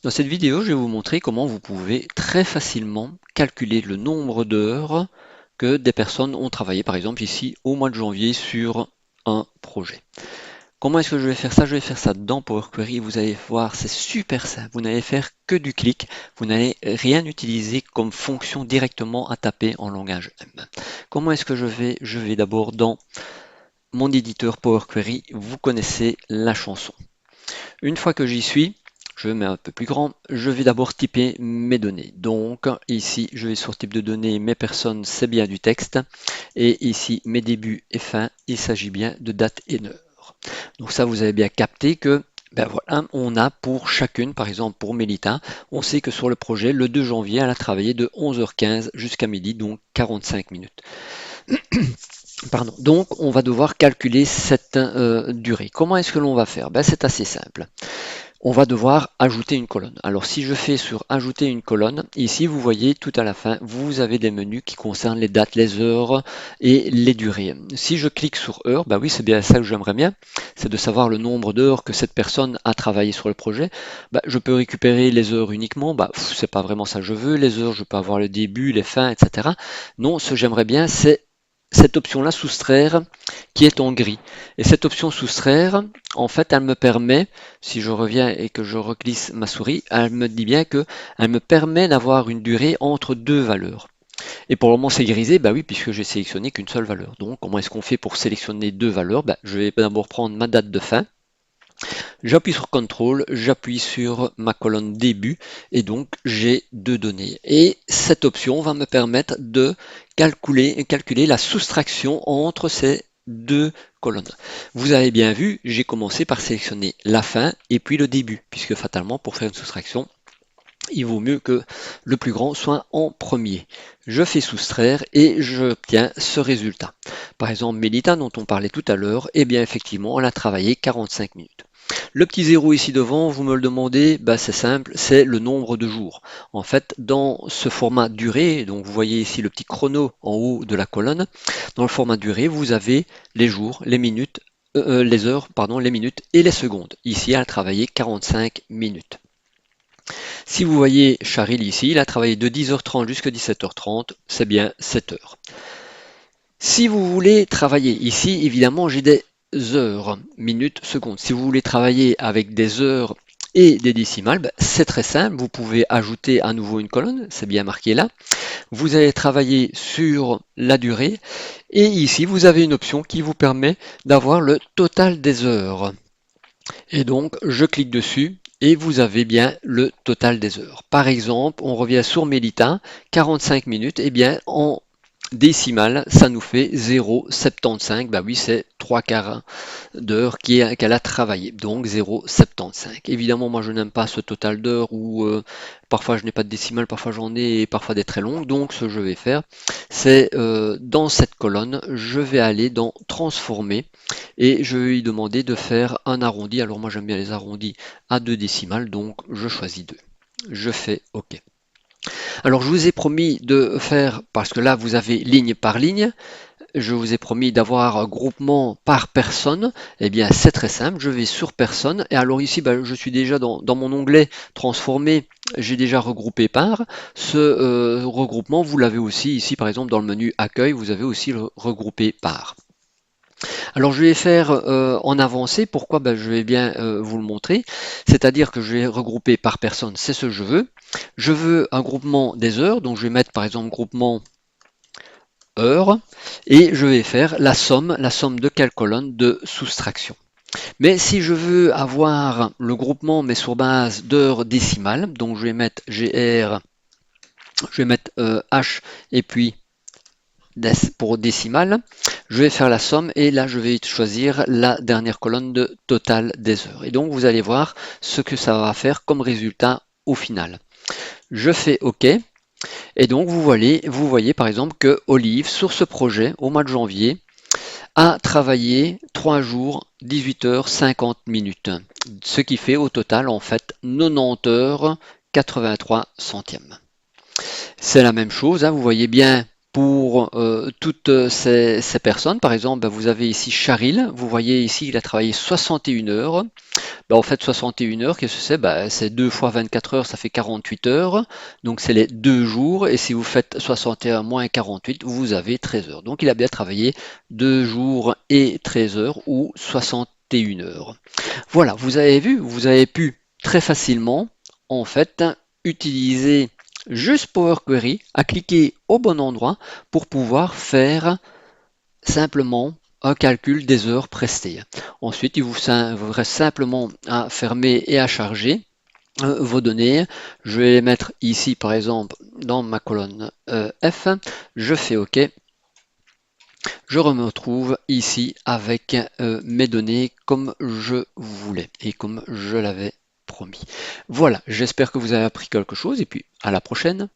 Dans cette vidéo, je vais vous montrer comment vous pouvez très facilement calculer le nombre d'heures que des personnes ont travaillé, par exemple ici au mois de janvier sur un projet. Comment est-ce que je vais faire ça? Je vais faire ça dans Power Query. Vous allez voir, c'est super simple. Vous n'allez faire que du clic. Vous n'allez rien utiliser comme fonction directement à taper en langage M. Comment est-ce que je vais? Je vais d'abord dans mon éditeur Power Query. Vous connaissez la chanson. Une fois que j'y suis, je mets un peu plus grand, je vais d'abord typer mes données. Donc ici, je vais sur type de données, mes personnes, c'est bien du texte. Et ici, mes débuts et fins, il s'agit bien de date et d'heure. Donc ça, vous avez bien capté que ben voilà, on a pour chacune, par exemple pour Mélita, on sait que sur le projet, le 2 janvier, elle a travaillé de 11h15 jusqu'à midi, donc 45 minutes. Pardon. Donc on va devoir calculer cette durée. Comment est-ce que l'on va faire? Ben, c'est assez simple. On va devoir ajouter une colonne. Alors si je fais sur ajouter une colonne, ici vous voyez tout à la fin, vous avez des menus qui concernent les dates, les heures et les durées. Si je clique sur heures, bah oui c'est bien ça que j'aimerais bien, c'est de savoir le nombre d'heures que cette personne a travaillé sur le projet. Bah, je peux récupérer les heures uniquement, bah, c'est pas vraiment ça que je veux, les heures je peux avoir le début, les fins, etc. Non, ce que j'aimerais bien c'est cette option-là soustraire qui est en gris. Et cette option soustraire, en fait, elle me permet, si je reviens et que je reglisse ma souris, elle me dit bien que elle me permet d'avoir une durée entre deux valeurs. Et pour le moment, c'est grisé, bah oui, puisque j'ai sélectionné qu'une seule valeur. Donc, comment est-ce qu'on fait pour sélectionner deux valeurs? Bah, je vais d'abord prendre ma date de fin. J'appuie sur CTRL, j'appuie sur ma colonne début et donc j'ai deux données. Et cette option va me permettre de calculer la soustraction entre ces deux colonnes. Vous avez bien vu, j'ai commencé par sélectionner la fin et puis le début, puisque fatalement pour faire une soustraction, il vaut mieux que le plus grand soit en premier. Je fais soustraire et j'obtiens ce résultat. Par exemple, Mélita, dont on parlait tout à l'heure, eh bien effectivement, elle a travaillé 45 minutes. Le petit zéro ici devant, vous me le demandez, bah c'est simple, c'est le nombre de jours. En fait, dans ce format durée, donc vous voyez ici le petit chrono en haut de la colonne, dans le format durée, vous avez les jours, les minutes, les heures, pardon, les minutes et les secondes. Ici, elle a travaillé 45 minutes. Si vous voyez Charil ici, il a travaillé de 10h30 jusqu'à 17h30, c'est bien 7 heures. Si vous voulez travailler ici, évidemment, j'ai des heures, minutes, secondes. Si vous voulez travailler avec des heures et des décimales, ben, c'est très simple. Vous pouvez ajouter à nouveau une colonne, c'est bien marqué là. Vous allez travailler sur la durée et ici, vous avez une option qui vous permet d'avoir le total des heures. Et donc, je clique dessus et vous avez bien le total des heures. Par exemple, on revient sur Mélita, 45 minutes, et bien en décimale, ça nous fait 0,75. Bah oui, c'est 3 quarts d'heure qu'elle a travaillé, donc 0,75. Évidemment, moi je n'aime pas ce total d'heures où parfois je n'ai pas de décimale, parfois j'en ai et parfois des très longues. Donc ce que je vais faire, c'est dans cette colonne, je vais aller dans transformer et je vais lui demander de faire un arrondi. Alors moi j'aime bien les arrondis à 2 décimales, donc je choisis 2. Je fais OK. Alors je vous ai promis de faire, parce que là vous avez ligne par ligne, je vous ai promis d'avoir un groupement par personne. Eh bien c'est très simple, je vais sur personne et alors ici je suis déjà dans mon onglet transformé, j'ai déjà regroupé par. Ce regroupement vous l'avez aussi ici par exemple dans le menu accueil, vous avez aussi le regroupé par. Alors je vais faire en avancé, pourquoi? Je vais bien vous le montrer, c'est-à-dire que je vais regrouper par personne, c'est ce que je veux. Je veux un groupement des heures, donc je vais mettre par exemple groupement heures, et je vais faire la somme de quelle colonne? De soustraction. Mais si je veux avoir le groupement mais sur base d'heures décimales, donc je vais mettre GR, je vais mettre H et puis pour décimale, je vais faire la somme et là je vais choisir la dernière colonne de total des heures. Et donc vous allez voir ce que ça va faire comme résultat au final. Je fais OK et donc vous voyez par exemple que Olive sur ce projet au mois de janvier a travaillé 3 jours, 18 heures 50 minutes, ce qui fait au total en fait 90 heures 83 centièmes. C'est la même chose, hein, vous voyez bien pour toutes ces personnes. Par exemple, ben, vous avez ici Charil, vous voyez ici il a travaillé 61 heures. Ben, en fait 61 heures, qu'est-ce que c'est? Ben, c'est 2 fois 24 heures, ça fait 48 heures. Donc c'est les 2 jours, et si vous faites 61 moins 48, vous avez 13 heures. Donc il a bien travaillé 2 jours et 13 heures, ou 61 heures. Voilà, vous avez vu, vous avez pu très facilement en fait utiliser juste Power Query à cliquer au bon endroit pour pouvoir faire simplement un calcul des heures prestées. Ensuite, il vous reste simplement à fermer et à charger vos données. Je vais les mettre ici par exemple dans ma colonne F. Je fais OK. Je me retrouve ici avec mes données comme je voulais et comme je l'avais promis. Voilà, j'espère que vous avez appris quelque chose et puis à la prochaine.